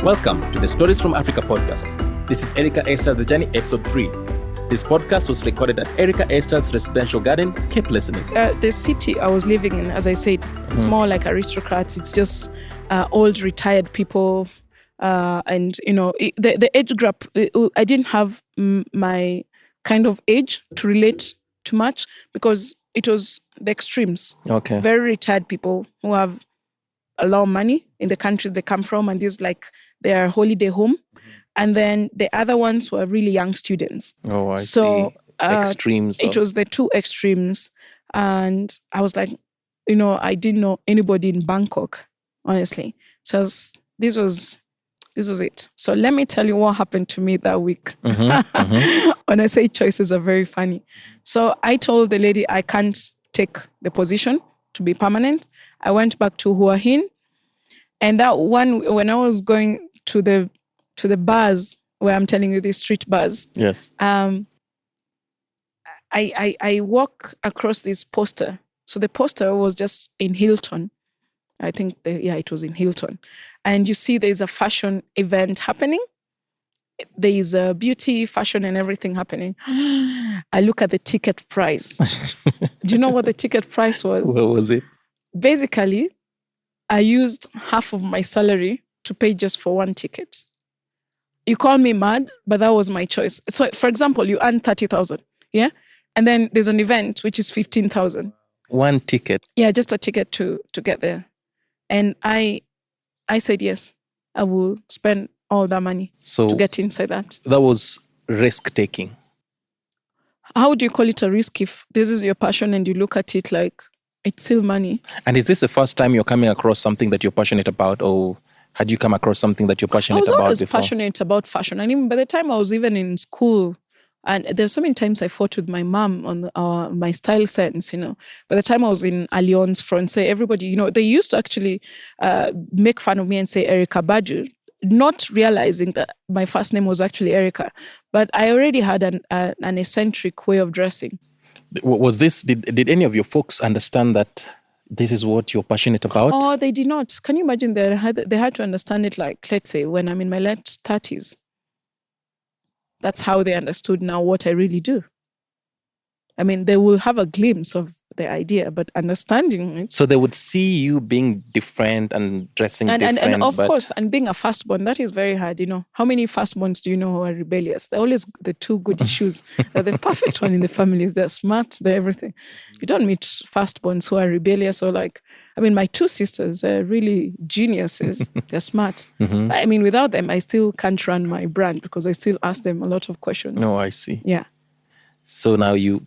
Welcome to the Stories from Africa podcast. This is Erika A. The Journey, episode 3. This podcast was recorded at Erika A's residential garden. Keep listening. The city I was living in, as I said, it's more like aristocrats. It's just old retired people. And, you know, the age gap, I didn't have my kind of age to relate too much because it was the extremes. Okay. Very retired people who have a lot of money in the countries they come from, and this like their holiday home. And then the other ones were really young students. Oh, I see. Extremes. It was the two extremes. And I was like, you know, I didn't know anybody in Bangkok, honestly. So this was it. So let me tell you what happened to me that week. When I say choices are very funny. So I told the lady I can't take the position to be permanent. I went back to Hua Hin. And that one, when I was going to the bars where I'm telling you, these street bars. Yes. I walk across this poster. So the poster was just in Hilton. I think, it was in Hilton. And you see there's a fashion event happening. There is a beauty, fashion and everything happening. I look at the ticket price. Do you know what the ticket price was? What was it? Basically, I used half of my salary to pay just for one ticket. You call me mad, but that was my choice. So, for example, you earn 30,000, yeah? And then there's an event which is 15,000. One ticket? Yeah, just a ticket to get there. And I said, yes, I will spend all that money to get inside that. That was risk-taking. How do you call it a risk if this is your passion and you look at it like it's still money? And is this the first time you're coming across something that you're passionate about, or had you come across something that you're passionate about before? I was always passionate about fashion. And even by the time I was even in school, and there were so many times I fought with my mom on my style sense, you know. By the time I was in Alliance Francais, everybody, you know, they used to actually make fun of me and say Erika Baju, not realizing that my first name was actually Erika. But I already had an eccentric way of dressing. Was this, did any of your folks understand that this is what you're passionate about? Oh, they did not. Can you imagine they had to understand it like, let's say, when I'm in my late 30s. That's how they understood now what I really do. I mean, they will have a glimpse of the idea, but understanding it. So they would see you being different and dressing different. And of course, and being a firstborn, that is very hard, you know. How many firstborns do you know who are rebellious? They're always the two goody shoes. They're the perfect one in the families. They're smart, they're everything. You don't meet firstborns who are rebellious or like, I mean, my two sisters are really geniuses. They're smart. I mean, without them, I still can't run my brand because I still ask them a lot of questions. No, I see. Yeah. So now you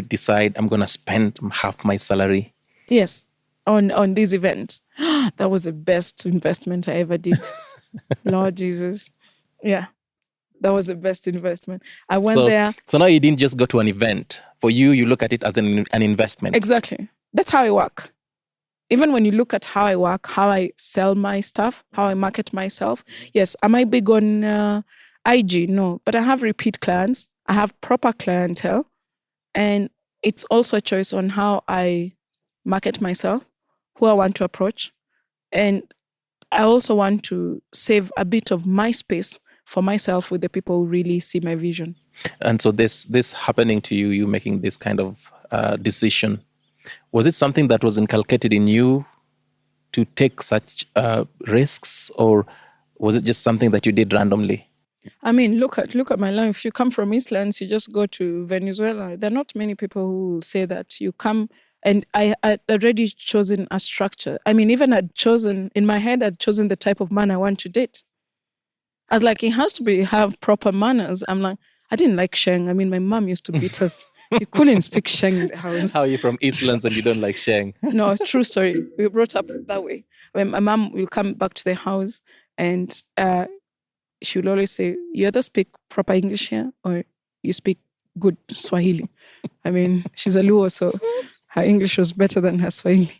decide, I'm going to spend half my salary. Yes, on this event. That was the best investment I ever did. Lord Jesus. Yeah, that was the best investment. I went there. So now you didn't just go to an event. For you, you look at it as an investment. Exactly. That's how I work. Even when you look at how I work, how I sell my stuff, how I market myself. Yes, am I big on IG? No, but I have repeat clients. I have proper clientele, and it's also a choice on how I market myself, who I want to approach. And I also want to save a bit of my space for myself with the people who really see my vision. And so this happening to you, you making this kind of decision, was it something that was inculcated in you to take such risks, or was it just something that you did randomly? I mean, look at my life. If you come from Eastlands, you just go to Venezuela. There are not many people who will say that you come, and I had already chosen a structure. I mean, even I'd chosen the type of man I want to date. I was like, it has to have proper manners. I'm like, I didn't like Sheng. I mean, my mom used to beat us. You couldn't speak Sheng in the house. How are you from Eastlands and you don't like Sheng? No, true story. We were brought up that way. When my mom will come back to the house and she will always say, you either speak proper English here or you speak good Swahili. I mean, she's a Luo, so her English was better than her Swahili.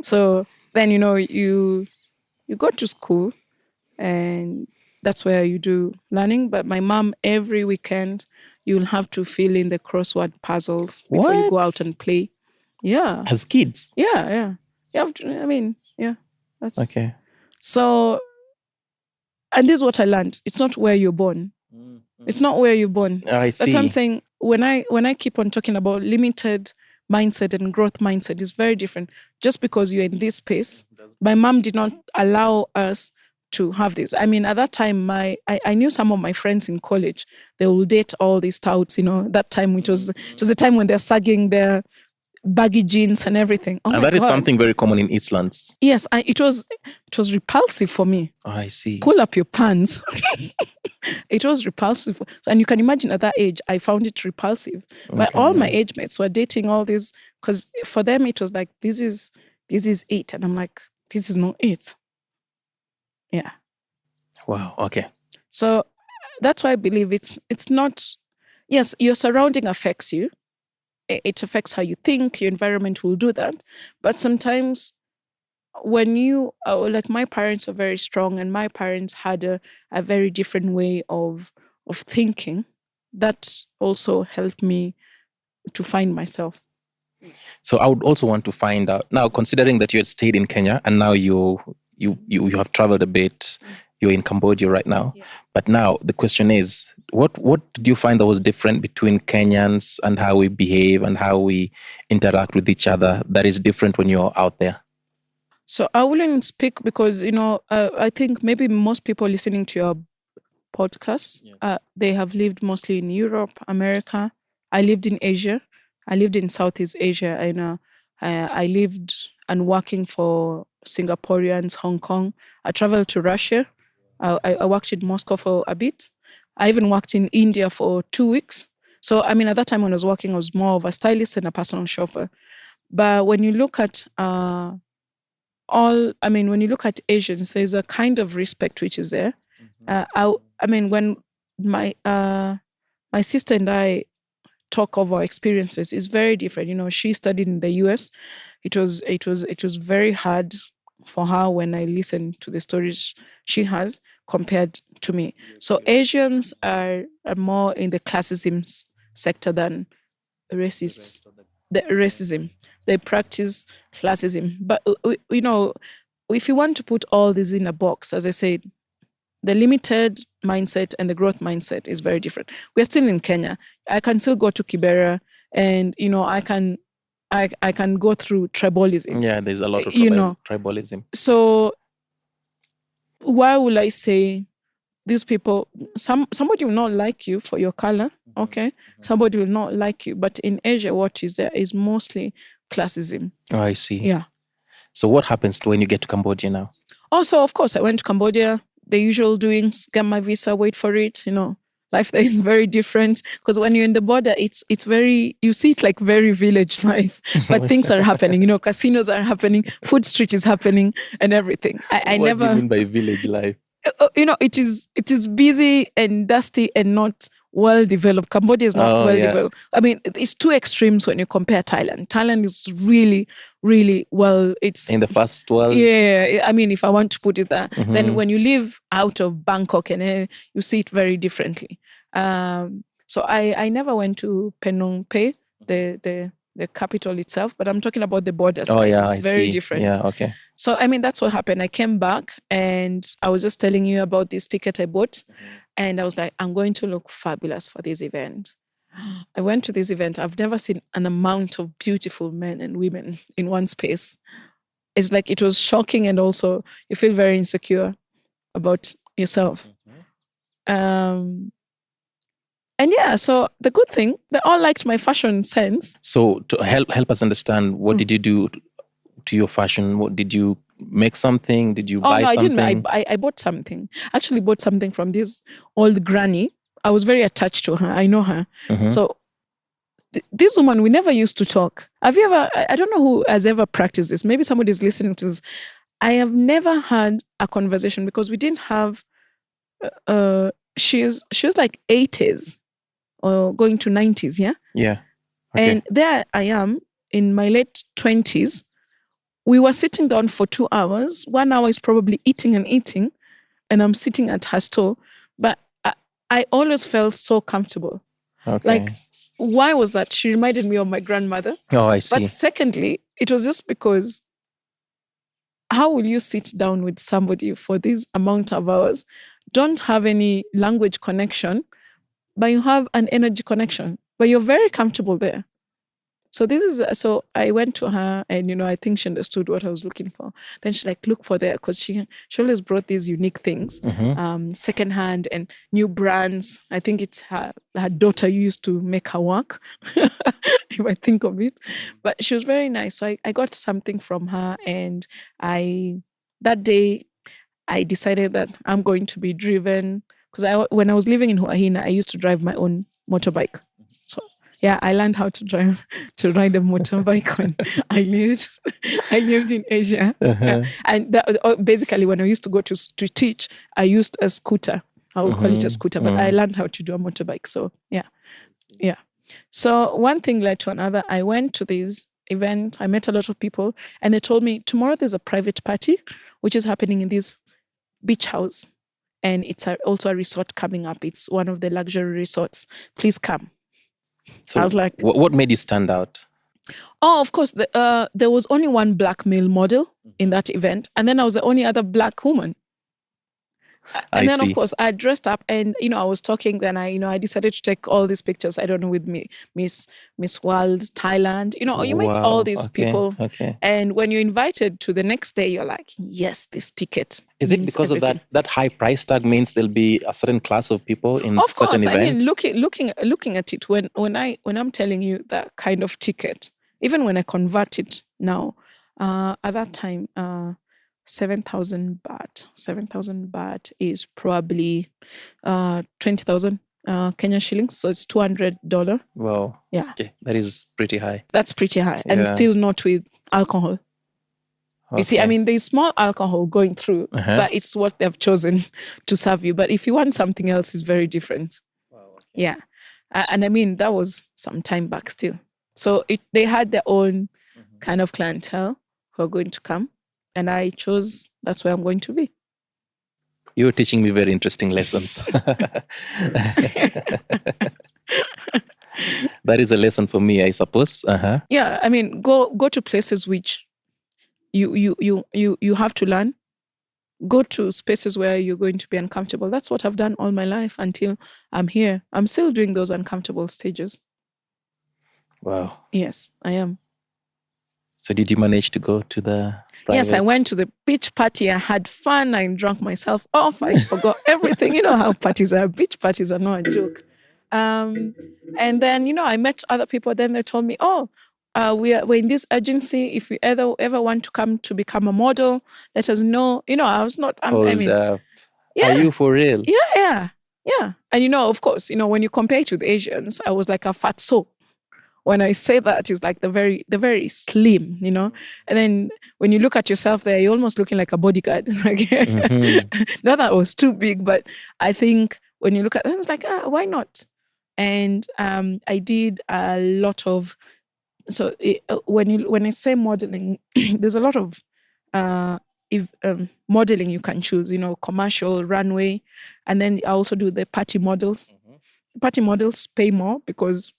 So then, you know, you go to school and that's where you do learning. But my mom, every weekend, you'll have to fill in the crossword puzzles before you go out and play. Yeah. As kids? Yeah. You have to, I mean, yeah. That's okay. So And this is what I learned. It's not where you're born. It's not where you're born. I see. That's what I'm saying. When I keep on talking about limited mindset and growth mindset, is very different. Just because you're in this space, my mom did not allow us to have this. I mean, at that time, I knew some of my friends in college. They will date all these touts. That time it was the time when they're sagging their baggy jeans and everything. Oh, and that is something very common in Eastlands. Yes, it was repulsive for me. Oh, I see. Pull up your pants. It was repulsive. And you can imagine at that age, I found it repulsive. But all my age mates were dating all these, because for them it was like, this is it. And I'm like, this is not it. Yeah. Wow. Okay. So that's why I believe it's not, yes, your surrounding affects you. It affects how you think. Your environment will do that. But sometimes when you, like my parents were very strong and my parents had a very different way of thinking, that also helped me to find myself. So I would also want to find out now, considering that you had stayed in Kenya and now you have traveled a bit, you're in Cambodia right now. Yeah. But now the question is, what did you find that was different between Kenyans and how we behave and how we interact with each other that is different when you're out there? So I wouldn't speak because, I think maybe most people listening to your podcast, they have lived mostly in Europe, America. I lived in Asia. I lived in Southeast Asia. And I lived and working for Singaporeans, Hong Kong. I traveled to Russia. I worked in Moscow for a bit. I even worked in India for 2 weeks. So, I mean, at that time when I was working, I was more of a stylist and a personal shopper. But when you look at when you look at Asians, there's a kind of respect which is there. When my sister and I talk of our experiences, it's very different. She studied in the US. It was very hard for her when I listened to the stories she has compared to me. So Asians are more in the classism sector than racists. The racism. They practice classism. But, if you want to put all this in a box, as I said, the limited mindset and the growth mindset is very different. We're still in Kenya. I can still go to Kibera and, I can go through tribalism. Yeah, there's a lot of tribalism. So why will I say these people, somebody will not like you for your color, okay? Somebody will not like you. But in Asia, what is there is mostly classism. Oh, I see. Yeah. So what happens when you get to Cambodia now? Also, of course, I went to Cambodia. The usual doings, get my visa, wait for it, Life there is very different because when you're in the border, it's very, you see it like very village life, but things are happening, casinos are happening, food street is happening and everything. What do you mean by village life? It is busy and dusty and not well developed. Cambodia is not developed. I mean, it's two extremes when you compare Thailand. Thailand is really, really well. It's in the first world. Yeah, I mean, if I want to put it there, then when you live out of Bangkok and you see it very differently. So I never went to Phnom Penh, the capital itself, but I'm talking about the borders. Oh, yeah, it's very different. Yeah, okay. So, I mean, that's what happened. I came back and I was just telling you about this ticket I bought. And I was like, I'm going to look fabulous for this event. I went to this event. I've never seen an amount of beautiful men and women in one space. It's like, it was shocking. And also you feel very insecure about yourself. And yeah, so the good thing, they all liked my fashion sense. So to help us understand, what did you do to your fashion? What did you make something? Did you buy something? I didn't. I bought something. Actually bought something from this old granny. I was very attached to her. I know her. So this woman, we never used to talk. Have you ever, I don't know who has ever practiced this. Maybe somebody's listening to this. I have never had a conversation because we didn't have, she was like 80s. Or going to 90s, yeah? Yeah. Okay. And there I am in my late 20s. We were sitting down for 2 hours. 1 hour is probably eating, and I'm sitting at her store. But I always felt so comfortable. Okay. Like, why was that? She reminded me of my grandmother. Oh, I see. But secondly, it was just because how will you sit down with somebody for this amount of hours? don't have any language connection, but you have an energy connection, but you're very comfortable there. So so I went to her, and I think she understood what I was looking for. Then she's like, look for there, because she always brought these unique things, secondhand and new brands. I think it's her daughter used to make her work, if I think of it. But she was very nice. So I got something from her, and that day I decided that I'm going to be driven, because when I was living in Huahina, I used to drive my own motorbike. So yeah, I learned how to ride a motorbike when I lived in Asia. And basically, when I used to go to teach, I used a scooter. I would call it a scooter, but I learned how to do a motorbike. So yeah. So one thing led to another. I went to this event. I met a lot of people, and they told me, tomorrow there's a private party, which is happening in this beach house. And it's also a resort coming up. It's one of the luxury resorts. Please come. So I was like, what made you stand out? Oh, of course. There was only one black male model in that event. And then I was the only other black woman. And then, of course, I dressed up, and, I was talking. Then I decided to take all these pictures. I don't know, with me, Miss World, Thailand. You meet all these people. Okay. And when you're invited to the next day, you're like, yes, this ticket. Is it because everything. of that high price tag means there'll be a certain class of people in such an event? I mean, looking at it, when I'm telling you that kind of ticket, even when I convert it now, at that time, 7,000 baht. 7,000 baht is probably 20,000 Kenya shillings. So it's $200. Wow. Yeah. Okay. That is pretty high. That's pretty high. And still not with alcohol. Okay. You see, I mean, there's small alcohol going through, but it's what they've chosen to serve you. But if you want something else, it's very different. Wow. Okay. Yeah. And I mean, that was some time back still. So they had their own kind of clientele who are going to come. And I chose, that's where I'm going to be. You're teaching me very interesting lessons. That is a lesson for me, I suppose. Yeah, I mean, go to places which you have to learn. Go to spaces where you're going to be uncomfortable. That's what I've done all my life until I'm here. I'm still doing those uncomfortable stages. Wow. Yes, I am. So did you manage to go to the private? Yes, I went to the beach party. I had fun. I drank myself off. I forgot everything. You know how parties are. Beach parties are not a joke. And then, I met other people. Then they told me, we're in this agency. If you ever want to come to become a model, let us know. I was not... Are you for real? Yeah. And, of course, when you compare it with Asians, I was like a fatso. When I say that, it's like the very slim, and then when you look at yourself there, you're almost looking like a bodyguard. Not that I was too big, but I think when you look at them, it's like, why not? And I did a lot of, when I say modeling, there's a lot of modeling you can choose, commercial, runway, and then I also do the party models. Party models pay more because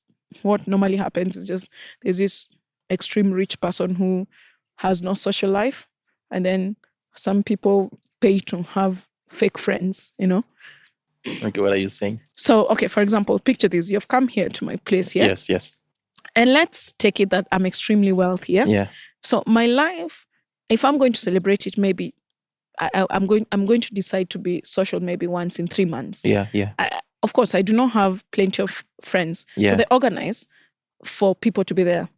what normally happens is just there's this extreme rich person who has no social life, and then some people pay to have fake friends, Okay, what are you saying? So, okay, for example, picture this. You've come here to my place here. Yes. And let's take it that I'm extremely wealthy. Yeah. So my life, if I'm going to celebrate it, maybe I'm going to decide to be social maybe once in 3 months. Yeah. Of course, I do not have plenty of friends. Yeah. So they organize for people to be there.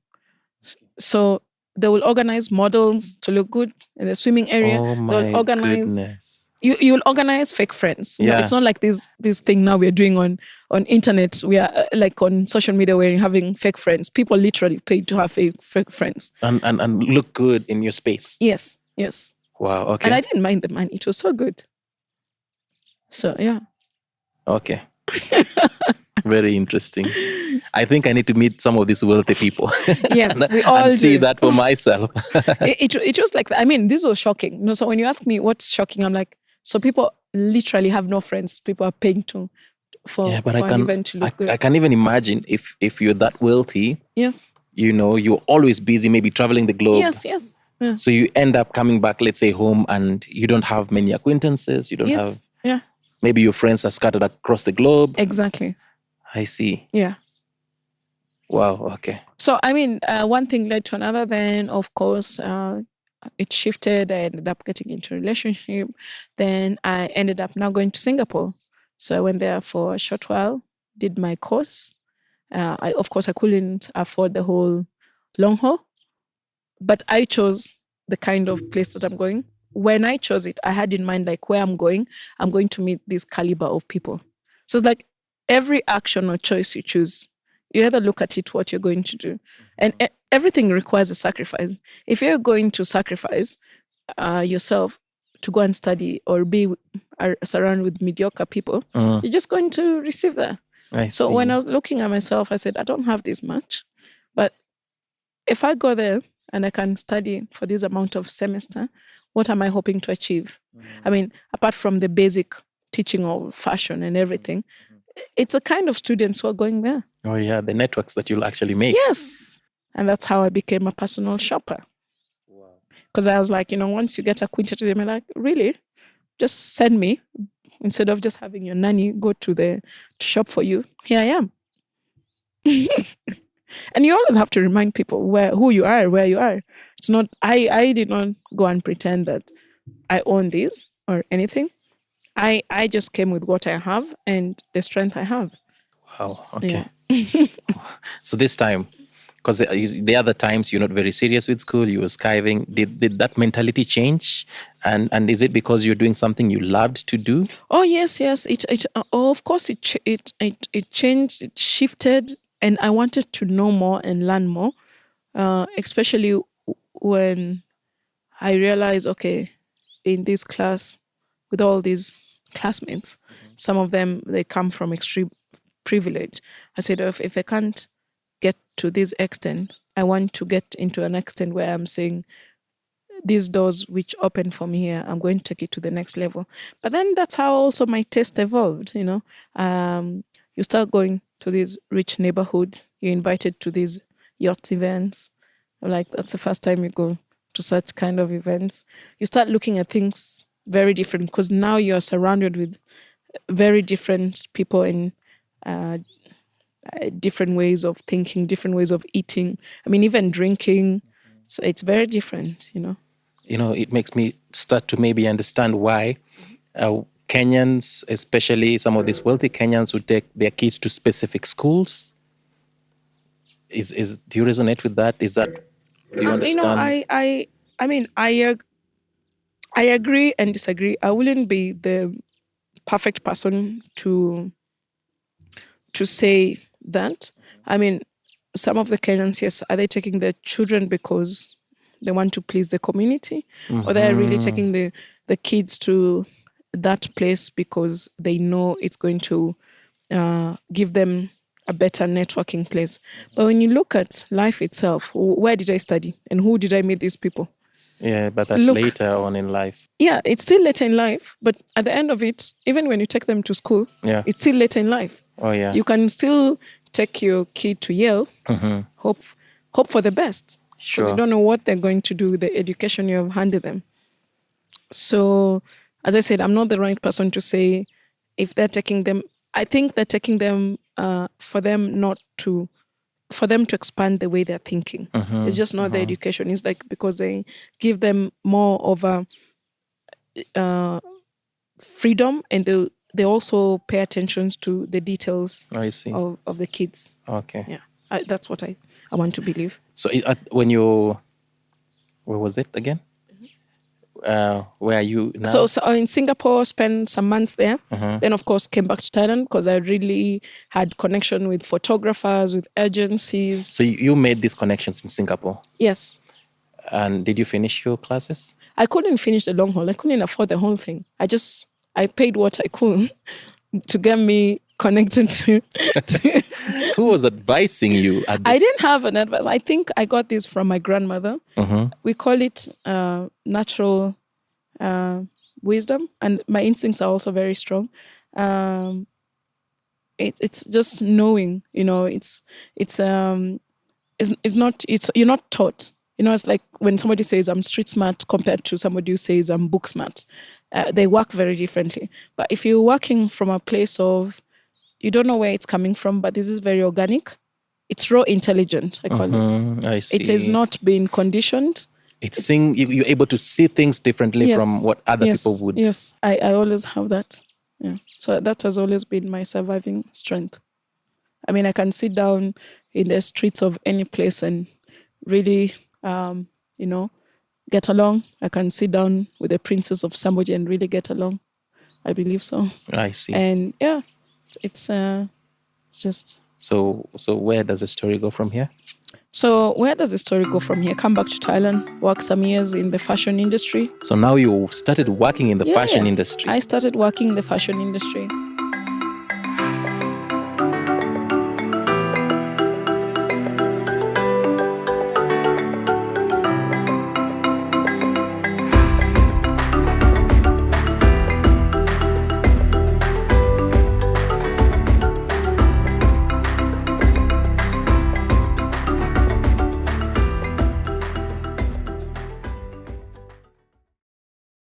So they will organize models to look good in the swimming area. Oh my They'll organize, goodness. You'll organize fake friends. Yeah. It's not like this thing now we're doing on internet. We are like on social media where you're having fake friends. People literally pay to have fake friends. And look good in your space. Yes. Wow, okay. And I didn't mind the money. It was so good. So, yeah. Okay. Very interesting. I think I need to meet some of these wealthy people. Yes, we all and see do. that for myself. it was like that. I mean, this was shocking. So when you ask me what's shocking, I'm like, so people literally have no friends. People are paying for an event to look good. I can even imagine if you're that wealthy. Yes. You're always busy, maybe traveling the globe. Yes. Yeah. So you end up coming back, let's say, home, and you don't have many acquaintances. You don't have. Yeah. maybe your friends are scattered across the globe. Exactly. I see. Yeah. Wow. Okay. So, I mean, one thing led to another. Then, of course, it shifted. I ended up getting into a relationship. Then I ended up now going to Singapore. So I went there for a short while, did my course. Of course, I couldn't afford the whole long haul, but I chose the kind of place that I'm going. When I chose it, I had in mind like where I'm going to meet this caliber of people. So it's like every action or choice you choose, you either look at it what you're going to do, and everything requires a sacrifice. If you're going to sacrifice yourself to go and study or be surrounded with mediocre people, you're just going to receive that. So when I was looking at myself, I said, I don't have this much, but if I go there and I can study for this amount of semester, what am I hoping to achieve? I mean, apart from the basic teaching of fashion and everything, it's a kind of students who are going there. Oh yeah, the networks that you'll actually make. Yes. And that's how I became a personal shopper. Because I was like, once you get acquainted with them, I'm like, really? Just send me. Instead of just having your nanny go to shop for you, here I am. And you always have to remind people who you are, where you are. It's not, I did not go and pretend that I own this or anything. I just came with what I have and the strength I have. Wow. Okay. Yeah. So this time, because the other times you're not very serious with school, you were skiving. Did that mentality change? And is it because you're doing something you loved to do? Oh yes. Of course it changed. It shifted, and I wanted to know more and learn more, especially when I realized, okay, in this class, with all these classmates, some of them they come from extreme privilege. I said, if I can't get to this extent, I want to get into an extent where I'm saying these doors which open for me here, I'm going to take it to the next level. But then that's how also my taste evolved. You start going to these rich neighborhoods, you're invited to these yacht events. Like that's the first time you go to such kind of events. You start looking at things very different because now you're surrounded with very different people in different ways of thinking, different ways of eating. I mean, even drinking. So it's very different, It makes me start to maybe understand why Kenyans, especially some of these wealthy Kenyans, would take their kids to specific schools. Do you resonate with that? Do you understand? I agree and disagree. I wouldn't be the perfect person to say that. I mean, some of the Kenyans, yes, are they taking their children because they want to please the community, or they're really taking the kids to that place because they know it's going to give them a better networking place. But when you look at life itself, where did I study and who did I meet these people? Yeah, but that's later on in life. Yeah, it's still later in life, but at the end of it, even when you take them to school, it's still later in life. Oh yeah. You can still take your kid to Yale, hope for the best. Because you don't know what they're going to do with the education you have handed them. So, as I said, I'm not the right person to say if they're taking them. I think they're taking them for them to expand the way they're thinking. It's just not the education. It's like because they give them more of a freedom, and they also pay attention to the details of the kids. Okay. Yeah, that's what I want to believe. So where was it again? Where are you now? So in Singapore, spent some months there. Then, of course, came back to Thailand because I really had connection with photographers, with agencies. So you made these connections in Singapore? Yes. And did you finish your classes? I couldn't finish the long haul. I couldn't afford the whole thing. I paid what I could to get me connected to. Who was advising you at this? I didn't have an advice. I think I got this from my grandmother. We call it natural wisdom, and my instincts are also very strong. It's just knowing, you're not taught. It's like when somebody says I'm street smart compared to somebody who says I'm book smart. they work very differently. But if you're working from a place of, you don't know where it's coming from, but this is very organic. It's raw intelligent, I call it. I see. It has not been conditioned. It's seeing, you're able to see things differently from what other people would. Yes, I always have that. Yeah. So that has always been my surviving strength. I mean, I can sit down in the streets of any place and really, get along. I can sit down with the princess of somebody and really get along. I believe so. I see. And yeah, it's just... So where does the story go from here? So where does the story go from here? Come back to Thailand, work some years in the fashion industry. So now you started working in the fashion industry. I started working in the fashion industry.